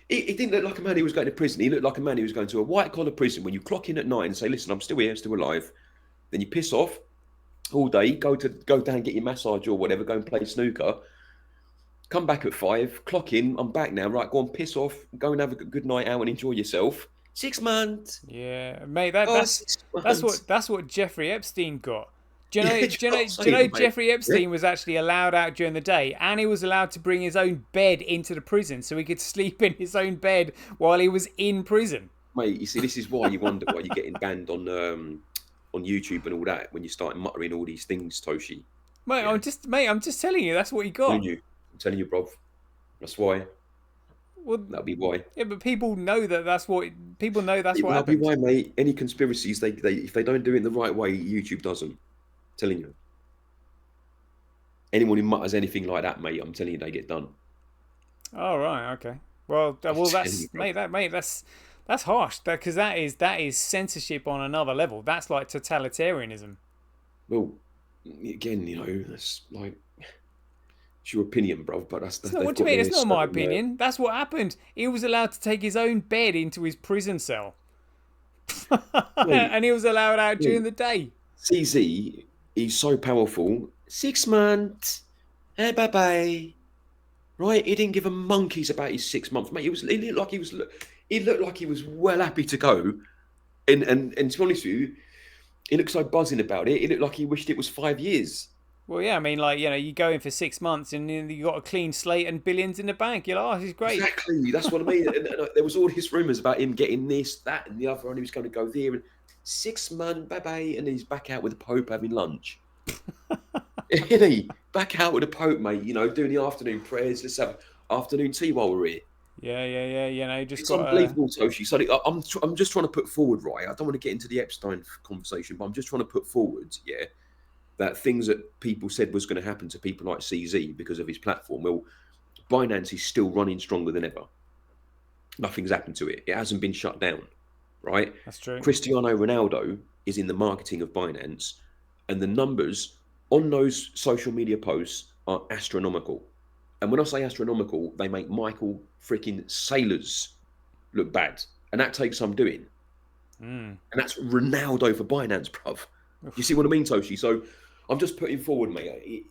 he didn't look like a man who was going to prison. He looked like a man who was going to a white collar prison when you clock in at night and say, "Listen, I'm still here, still alive." Then you piss off all day, go down, get your massage or whatever, go and play snooker. Come back at 5, clock in. I'm back now. Right, go and piss off. Go and have a good night out and enjoy yourself. 6 months. Yeah, mate, Oh, that's 6 months. that's what Jeffrey Epstein got. Do you know? Yeah, Do you know? I'm Do you saying, know? mate. Jeffrey Epstein Yeah, was actually allowed out during the day, and he was allowed to bring his own bed into the prison, so he could sleep in his own bed while he was in prison. mate. You see, this is why you wonder why you're getting banned on YouTube and all that when you start muttering all these things, Toshi. Mate, Yeah, I'm just telling you, that's what he I'm telling got. you, I'm telling you, bro. That's why. Well, That'll be why. yeah, but people know that's what That'll be happened. why, mate. Any conspiracies, they if they don't do it the right way, YouTube doesn't. I'm telling you. Anyone who mutters anything like that, mate, I'm telling you, they get done. Oh right, okay. Well, I'm telling you, that's bro. that's harsh. Because that is censorship on another level. That's like totalitarianism. Well, again, that's like it's your opinion, bro. But It's not. they've What do you got mean? their It's not my certain. opinion. That's what happened. He was allowed to take his own bed into his prison cell, Mate, and he was allowed out during mate, the day. CZ, he's so powerful. 6 months. Hey, bye bye. Right? He didn't give a monkeys about his 6 months, mate. He looked like he was well happy to go. And to be honest with you, he looked so buzzing about it. He looked like he wished it was 5 years. Well, yeah, I mean, like you go in for 6 months and then you got a clean slate and billions in the bank. You're like, oh, this is great. Exactly. That's what I mean. And there was all these rumours about him getting this, that, and the other, and he was going to go there. And 6 months, bye bye, and he's back out with the Pope having lunch. Isn't he? Back out with the Pope, mate. Doing the afternoon prayers. Let's have afternoon tea while we're here. Yeah. Just It's got unbelievable, Toshi. So I'm just trying to put forward, right? I don't want to get into the Epstein conversation, but I'm just trying to put forward, yeah, that things that people said was going to happen to people like CZ because of his platform. Well, Binance is still running stronger than ever. Nothing's happened to it. It hasn't been shut down, right? That's true. Cristiano Ronaldo is in the marketing of Binance, and the numbers on those social media posts are astronomical. And when I say astronomical, they make Michael freaking Saylors look bad. And that takes some doing. And that's Ronaldo for Binance, bruv. You see what I mean, Toshi? So I'm just putting forward, mate.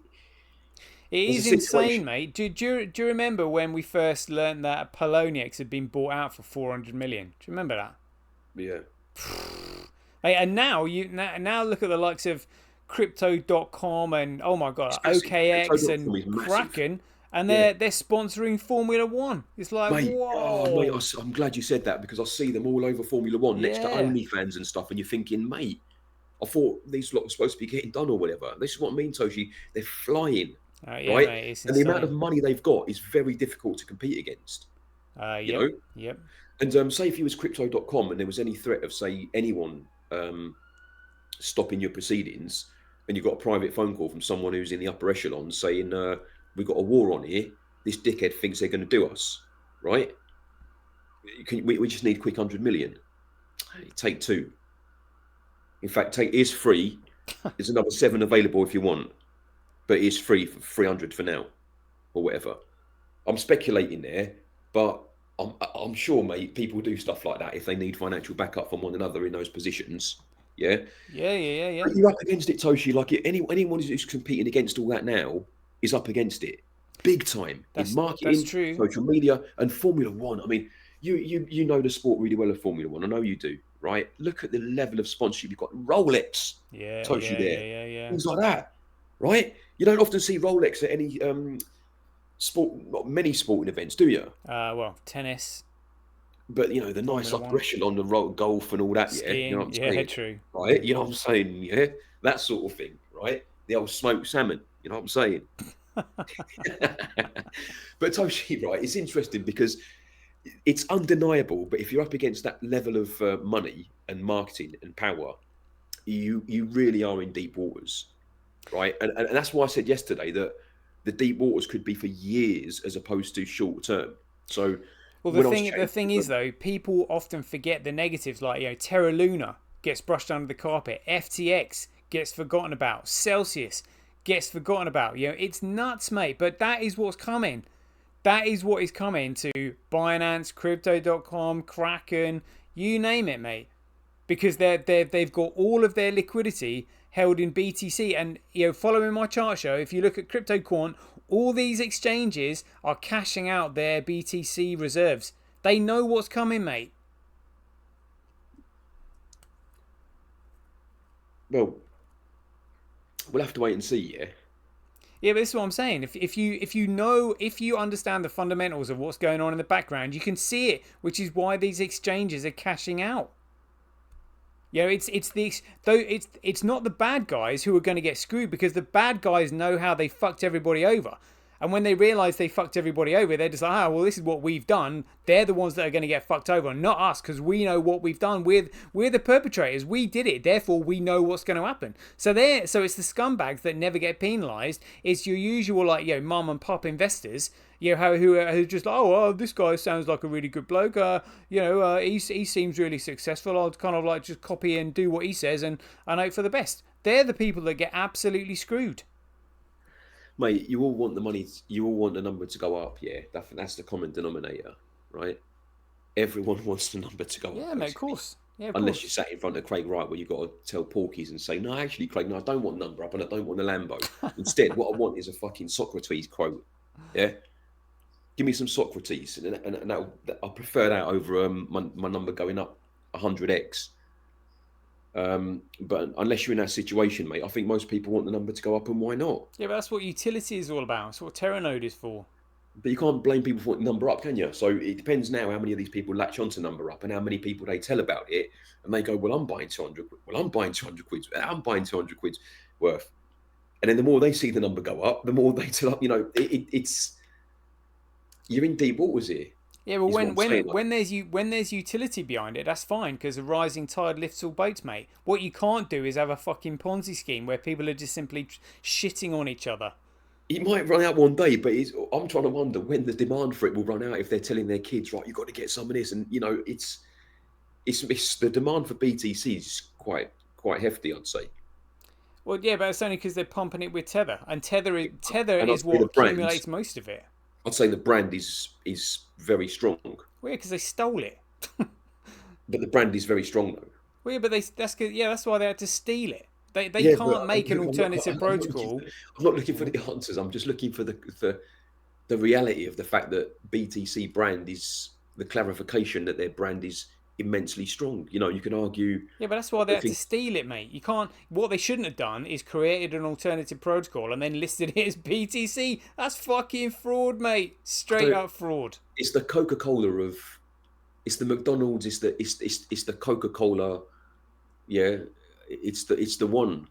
It is insane, mate. Do you remember when we first learned that Poloniex had been bought out for 400 million? Do you remember that? Yeah. Hey, and now look at the likes of Crypto.com and oh my god, OKX Crypto.com is and massive. Kraken, and Yeah. they're sponsoring Formula One. It's like Mate, whoa. I'm glad you said that because I see them all over Formula One next to Yeah. OnlyFans and stuff, and you're thinking, mate, I thought these lot were supposed to be getting done or whatever. This is what I mean, Toshi. They're flying, Yeah, right? mate, it's And the amount of insane. money they've got is very difficult to compete against. You know? Yep. And say if you was Crypto.com and there was any threat of, say, anyone stopping your proceedings, and you got a private phone call from someone who's in the upper echelon saying, we've got a war on here, this dickhead thinks they're going to do us, right? We just need quick 100 million. Take 2. In fact, here's 3. There's another 7 available if you want, but it's free for 300 for now, or whatever. I'm speculating there, but I'm sure, mate, people do stuff like that if they need financial backup from one another in those positions. Yeah. Yeah. But you're up against it, Toshi. Like anyone who's competing against all that now is up against it, big time in marketing, that's true. social media, and Formula One. I mean, you know the sport really well of Formula One. I know you do, right? Look at the level of sponsorship you've got. Rolex, Toshi, there, Yeah. things like that, right? You don't often see Rolex at any sport, not many sporting events, do you? Well, tennis. But you know, the nice Formula upper One, echelon, the road golf and all that, yeah. You know what skiing. I'm Yeah, saying, true. right? You know what I'm saying, yeah. That sort of thing, right? The old smoked salmon. You know what I'm saying? But Toshi, right? It's interesting because it's undeniable. But if you're up against that level of money and marketing and power, you really are in deep waters, right? And that's why I said yesterday that the deep waters could be for years as opposed to short term. So Well, when I was the chatting thing to is though, people often forget the negatives. Like Terra Luna gets brushed under the carpet. FTX gets forgotten about. Celsius gets forgotten about. It's nuts, mate. But that is what's coming. That is what is coming to Binance, Crypto.com, Kraken, you name it, mate. Because they've got all of their liquidity held in BTC. And following my chart show, if you look at CryptoQuant, all these exchanges are cashing out their BTC reserves. They know what's coming, mate. well, we'll have to wait and see, yeah. Yeah, but this is what I'm saying. If you understand the fundamentals of what's going on in the background, you can see it, which is why these exchanges are cashing out. It's not the bad guys who are going to get screwed, because the bad guys know how they fucked everybody over. And when they realise they fucked everybody over, they're just like, well, this is what we've done. They're the ones that are going to get fucked over, not us, because we know what we've done. We're the perpetrators. We did it. Therefore, we know what's going to happen. So it's the scumbags that never get penalised. It's your usual mum and pop investors. Who just this guy sounds like a really good bloke. He seems really successful. I'll kind of just copy and do what he says and hope for the best. They're the people that get absolutely screwed. Mate, you all want the money. You all want the number to go up. Yeah, that's the common denominator, right? Everyone wants the number to go up. Yeah, mate, of course. Yeah, of Unless course. you sat in front of Craig Wright, where you've got to tell porkies and say, no, actually, Craig, no, I don't want number up and I don't want the Lambo. Instead, what I want is a fucking Socrates quote. Yeah, give me some Socrates, and I prefer that over my number going up 100x. But unless you're in that situation, mate, I think most people want the number to go up, and why not? Yeah, but that's what utility is all about. That's what Terranode is for. But you can't blame people for wanting number up, can you? So it depends now how many of these people latch onto number up and how many people they tell about it, and they go, well, I'm buying 200 quid. Well, I'm buying 200 quid. I'm buying 200 quid's worth. And then the more they see the number go up, the more they tell up. It's you're in deep waters here. Yeah, but Is what I'm saying. when there's utility behind it, that's fine, because a rising tide lifts all boats, mate. What you can't do is have a fucking Ponzi scheme where people are just simply shitting on each other. It might run out one day, but I'm trying to wonder when the demand for it will run out. If they're telling their kids, right, you've got to get some of this, and it's the demand for BTC is quite hefty, I'd say. Well, yeah, but it's only because they're pumping it with Tether, and Tether And is I'd say what accumulates most of it. I'd say the brand is very strong, Well, yeah, because they stole it. but the brand is very strong though. Well, yeah, but that's why they had to steal it. They Yeah, can't make an alternative protocol. I'm not looking for the answers. I'm just looking for the reality of the fact that BTC brand is the clarification that their brand is immensely strong. You can argue. Yeah, but that's why they had to steal it, mate. You can't. What they shouldn't have done is created an alternative protocol and then listed it as BTC. That's fucking fraud, mate. Straight up fraud. It's the Coca-Cola of. It's the McDonald's. It's the Coca-Cola. Yeah, it's the one.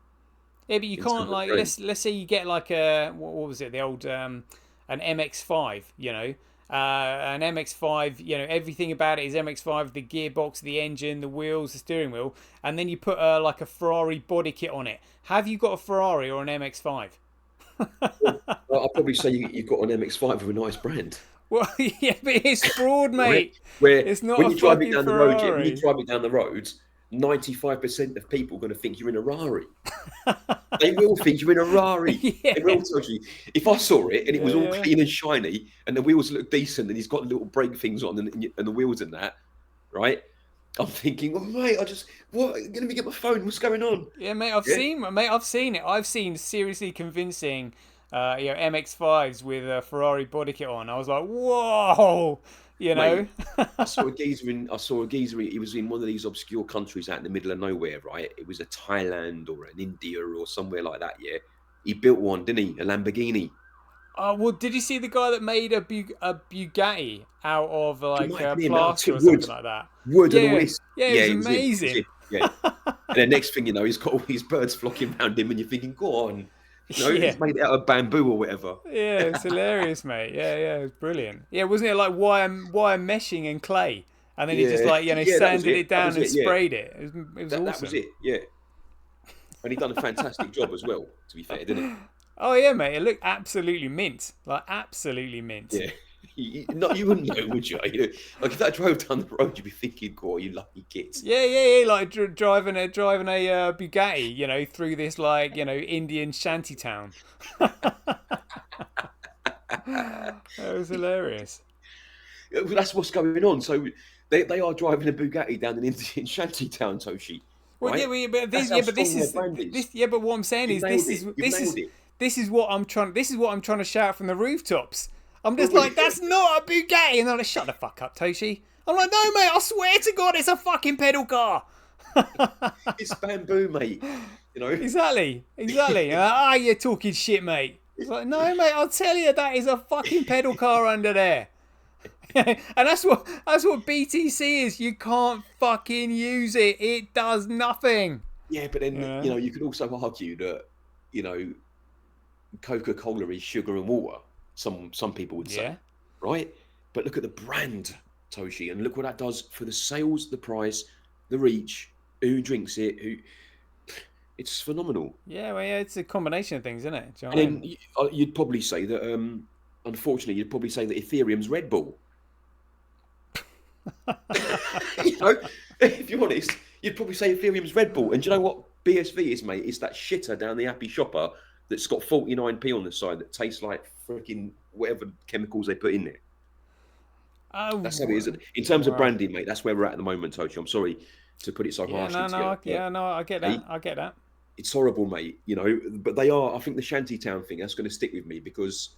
Yeah, but you can't let's say you get like a what was it, the old an MX-5, an MX-5, everything about it is MX-5, the gearbox, the engine, the wheels, the steering wheel, and then you put like a Ferrari body kit on it. Have you got a Ferrari or an MX-5? I'll probably say you've got an MX-5 with a nice brand. Well, yeah, but it's fraud, mate. Where it's not when a you drive it fucking down the Ferrari. road, when you drive it down the road, 95% of people are going to think you're in a Rari. They will think you're in a Rari. Yeah. They will tell you. If I saw it and it was all clean and shiny and the wheels look decent and he's got little brake things on and the wheels and that, right? I'm thinking, oh, mate, let me get my phone. What's going on? Yeah, mate, I've seen it. I've seen seriously convincing MX-5s with a Ferrari body kit on. I was like, whoa, Mate, I saw a geezer. He was in one of these obscure countries out in the middle of nowhere, right? It was a Thailand or an India or somewhere like that. Yeah, he built one, didn't he? A Lamborghini. Oh well, did you see the guy that made a Bugatti out of It like might have been him out plaster of or wood, something like that? wood and all Yeah, this. yeah, it Yeah, was it was him. It was amazing. him. Yeah. And then next thing you know, he's got all these birds flocking around him, and you're thinking, "Go on." Yeah, He's made it out of bamboo or whatever. yeah, it's hilarious, mate. Yeah, yeah, it was brilliant. Yeah, wasn't it like wire meshing and clay, and then he just Yeah, like yeah, that was sanded it. it That down was and it. Yeah, sprayed it. It was that was awesome. it. Yeah, and he done a fantastic job as well. To be fair, didn't Oh yeah, mate, it looked absolutely mint, like absolutely mint. he? Yeah. You wouldn't know, would you? Like if that drove down the road, you'd be thinking, "God, you lucky kids." Yeah, yeah, yeah, like driving a Bugatti, through this like Indian shanty town. That was hilarious. Yeah, well, that's what's going on. So they are driving a Bugatti down an Indian shanty town, Toshi, Well, yeah, right? but That's this, how yeah, but this strong their is brand is. this, yeah, but what I'm saying You've is nailed it. You've nailed it. this is what I'm trying. This is what I'm trying to shout from the rooftops. I'm Well, just like, that's not a Bugatti, and they're like, shut the fuck up, Toshi. I'm like, no, mate, I swear to God, it's a fucking pedal car. it's bamboo, mate. Exactly, exactly. You're talking shit, mate. It's like, no, mate, I'll tell you, that is a fucking pedal car under there. And that's what BTC is. You can't fucking use it. It does nothing. Yeah, but then Yeah. you could also argue that you know Coca-Cola is sugar and water. Some people would say, Yeah. right? But look at the brand, Toshi, and look what that does for the sales, the price, the reach, who drinks it, who. It's phenomenal. Yeah, well, yeah, it's a combination of things, isn't it? Do you know And what I then mean? you'd probably say that, unfortunately, you'd probably say that Ethereum's Red Bull. If you're honest, you'd probably say Ethereum's Red Bull. And do you know what BSV is, mate? It's that shitter down the Happy Shopper that's got 49p on the side that tastes like freaking whatever chemicals they put in it. Oh, That's how it is. In terms of wow. branding, mate, that's where we're at the moment, Tochi. I'm sorry to put it so Yeah, harshly no, to no, you. But, yeah, no, I get hey, that. I get that. it's horrible, mate. But they are. I think the shantytown thing that's going to stick with me because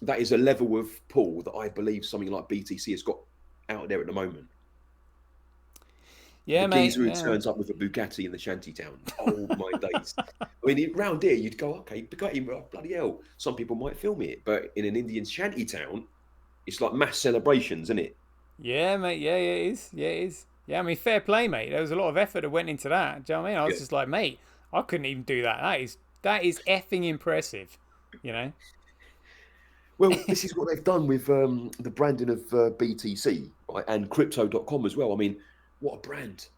that is a level of pull that I believe something like BTC has got out there at the moment. Yeah, The mate. geezer who Yeah. turns up with a Bugatti in the shantytown. Oh my days! I mean, round here you'd go, okay, Bugatti, bloody hell. Some people might film it, but in an Indian shantytown, it's like mass celebrations, isn't it? Yeah, mate. Yeah, yeah, it is. Yeah, it is. Yeah, I mean, fair play, mate. There was a lot of effort that went into that. Do you know what I mean? I Yeah. was just like, mate, I couldn't even do that. That is effing impressive. You know? Well, this is what they've done with the branding of BTC, right, and Crypto.com as well. I mean, what a brand!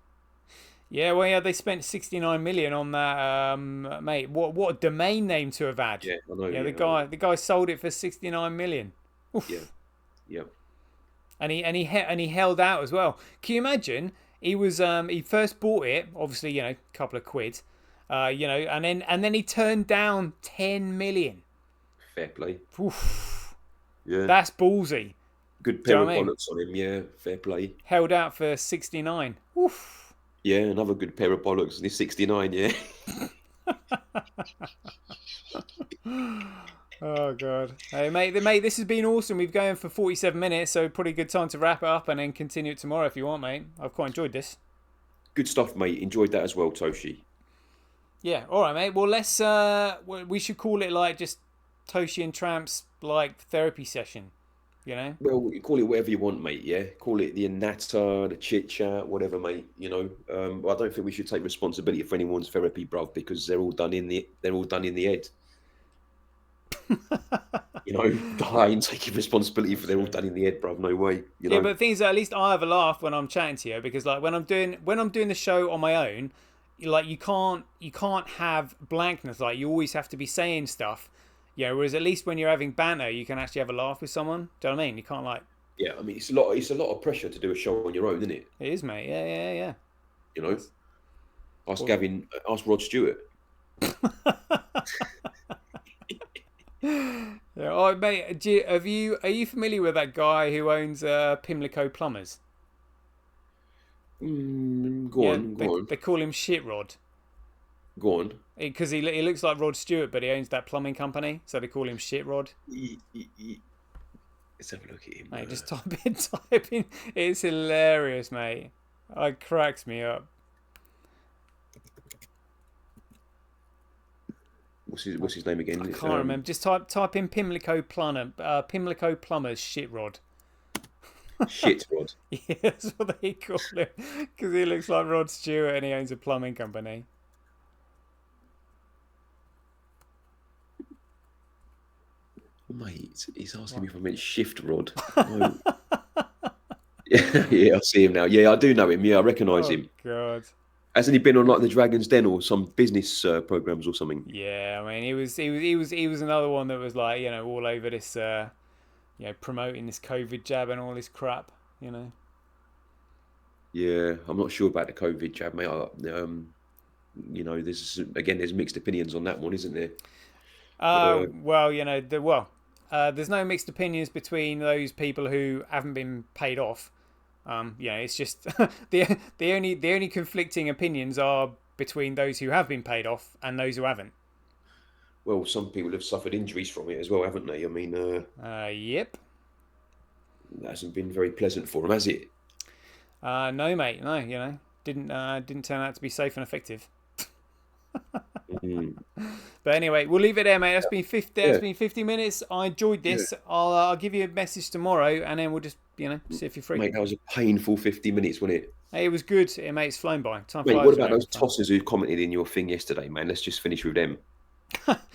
Yeah, well, yeah, they spent 69 million on that, mate. What a domain name to have had. Yeah, I know. Yeah, Yeah, the I know. guy sold it for 69 million. Yeah, Oof. yeah. And he held out as well. Can you imagine? He first bought it, obviously, a couple of quid, and then he turned down 10 million. Fair play. Oof, Yeah, that's ballsy. good Do you pair know of what I mean? bollocks on him. Yeah, fair play. Held out for 69. Oof. Yeah, another good pair of bollocks. And he's 69. Yeah. Oh god. Hey mate, this has been awesome. We've going for 47 minutes, so probably a good time to wrap it up and then continue it tomorrow if you want, mate. I've quite enjoyed this. Good stuff, mate. Enjoyed that as well, Toshi. Yeah, all right, mate. Well, let's we should call it like just Toshi and Tramp's like therapy session, you know? Well, you call it whatever you want, mate. Yeah, call it the natter, the chit chat, whatever, mate. I don't think we should take responsibility for anyone's therapy, bruv, because they're all done in the head. I ain't taking responsibility for they're all done in the head, bruv. No way. Yeah, but the thing is, at least I have a laugh when I'm chatting to you because like when I'm doing the show on my own, like you can't have blankness. Like you always have to be saying stuff. Yeah, whereas at least when you're having banter, you can actually have a laugh with someone. Do you know what I mean? You can't like. Yeah, I mean it's a lot of pressure to do a show on your own, isn't it? It is, mate. Yeah, yeah, yeah. Ask Gavin, ask Rod Stewart. Yeah, oh, mate. Are you familiar with that guy who owns Pimlico Plumbers? Go on. They call him Shit Rod Go on. because he looks like Rod Stewart, but he owns that plumbing company, so they call him Shit Rod. Let's have a look at him. Mate, just type in. It's hilarious, mate. It cracks me up. what's his name again? I can't remember. Just type in Pimlico Plumbers shit rod. Shit Rod. Yeah, that's what they call him because he looks like Rod Stewart and he owns a plumbing company. Mate, he's asking me if I meant Shift Rod. No. Yeah, I see him now. Yeah, I do know him. Yeah, I recognise him. God. Hasn't he been on like the Dragon's Den or some business programs or something? Yeah, I mean, he was another one that was like, all over this, promoting this COVID jab and all this crap, Yeah, I'm not sure about the COVID jab, mate. There's mixed opinions on that one, isn't there? There's no mixed opinions between those people who haven't been paid off. It's just the only conflicting opinions are between those who have been paid off and those who haven't. Well, some people have suffered injuries from it as well, haven't they? I mean, yep. That hasn't been very pleasant for them, has it? No, mate. No, didn't turn out to be safe and effective. But anyway, we'll leave it there, mate. That's been 50. That's been 50 minutes. I enjoyed this. Yeah. I'll give you a message tomorrow, and then we'll just see if you're free. Mate, that was a painful 50 minutes, wasn't it? Hey, it was good. Mate, it's flown by. Time mate, what about those tossers who commented in your thing yesterday, man? Let's just finish with them.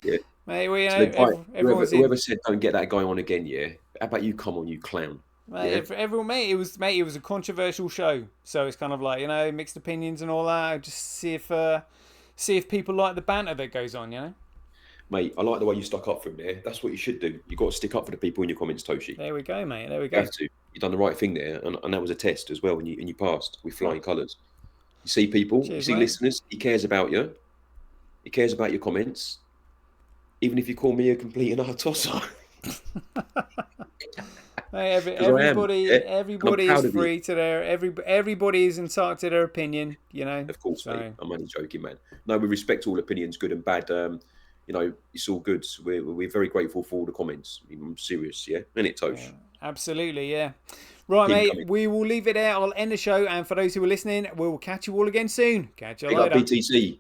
Yeah. Mate, well, whoever said don't get that guy on again, yeah. How about you come on, you clown? Mate, yeah. Everyone, it was a controversial show, so it's kind of like mixed opinions and all that. Just see if people like the banter that goes on, Mate, I like the way you stuck up for him there. That's what you should do. You got to stick up for the people in your comments, Toshi. There we go, mate. There we go. You have to. You've done the right thing there, and that was a test as well, and you passed with flying colours. You see people, you see listeners. He cares about you. He cares about your comments, even if you call me a complete and utter tosser. Hey, everybody is free to everybody is entitled to their opinion, Of course, mate. I'm only joking, man. No, we respect all opinions, good and bad. It's all good. We're very grateful for all the comments. I'm serious, yeah. Isn't it, Tosh? Yeah, absolutely, yeah. Right, mate. We will leave it there. I'll end the show, and for those who are listening, we will catch you all again soon. Catch you later. Big up BTC.